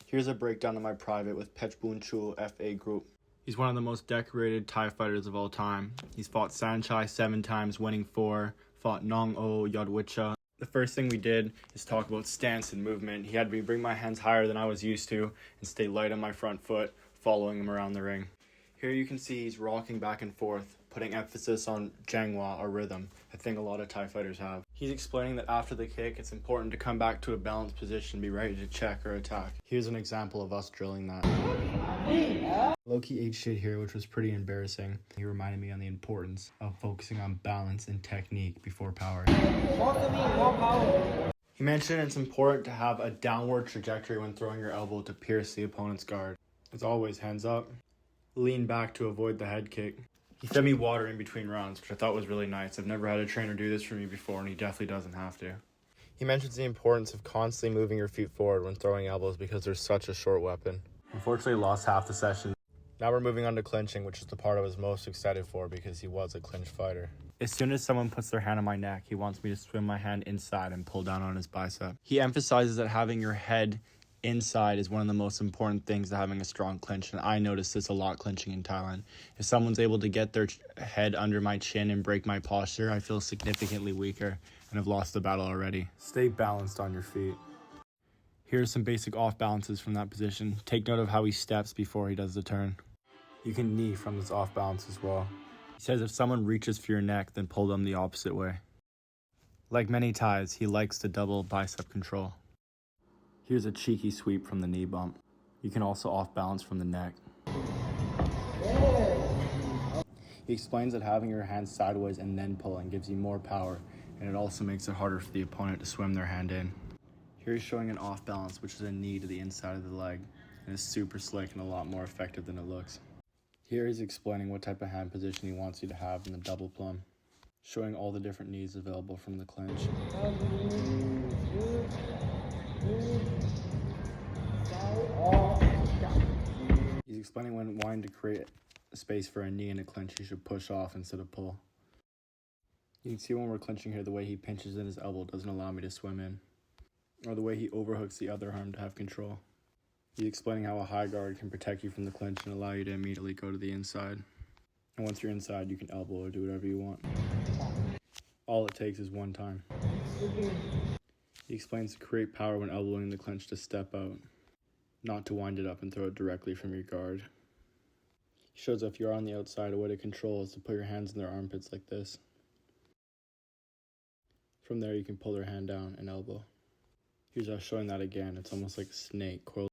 Here's a breakdown of my private with Petchboonchu F.A.Group. He's one of the most decorated Thai fighters of all time. He's fought Sanchai 7 times, winning 4, fought Nong-O Yodwicha. The first thing we did is talk about stance and movement. He had me bring my hands higher than I was used to and stay light on my front foot, following him around the ring. Here you can see he's rocking back and forth, putting emphasis on jangwa or rhythm, a thing a lot of Thai fighters have. He's explaining that after the kick, it's important to come back to a balanced position, be ready to check or attack. Here's an example of us drilling that. Loki ate shit here, which was pretty embarrassing. He reminded me on the importance of focusing on balance and technique before power. He mentioned it's important to have a downward trajectory when throwing your elbow to pierce the opponent's guard. As always, hands up. Lean back to avoid the head kick. He fed me water in between rounds, which I thought was really nice. I've never had a trainer do this for me before, and he definitely doesn't have to. He mentions the importance of constantly moving your feet forward when throwing elbows because they're such a short weapon. Unfortunately, lost half the session. Now we're moving on to clinching, which is the part I was most excited for because he was a clinch fighter. As soon as someone puts their hand on my neck, he wants me to swim my hand inside and pull down on his bicep. He emphasizes that having your head inside is one of the most important things to having a strong clinch, and I notice this a lot clinching in Thailand. If someone's able to get their head under my chin and break my posture, I feel significantly weaker and have lost the battle already. Stay balanced on your feet. Here are some basic off balances from that position. Take note of how he steps before he does the turn. You can knee from this off balance as well. He says if someone reaches for your neck, then pull them the opposite way. Like many Thais, he likes to double bicep control. Here's a cheeky sweep from the knee bump. You can also off balance from the neck. He explains that having your hands sideways and then pulling gives you more power, and it also makes it harder for the opponent to swim their hand in. Here he's showing an off balance, which is a knee to the inside of the leg, and is super slick and a lot more effective than it looks. Here he's explaining what type of hand position he wants you to have in the double plum, showing all the different knees available from the clinch. He's explaining when wanting to create a space for a knee in a clinch, you should push off instead of pull. You can see when we're clinching here, the way he pinches in his elbow doesn't allow me to swim in, or the way he overhooks the other arm to have control. He's explaining how a high guard can protect you from the clinch and allow you to immediately go to the inside. And once you're inside, you can elbow or do whatever you want. All it takes is one time. He explains to create power when elbowing the clinch to step out, not to wind it up and throw it directly from your guard. He shows if you're on the outside, a way to control is to put your hands in their armpits like this. From there, you can pull their hand down and elbow. Here's us showing that again. It's almost like a snake coiled.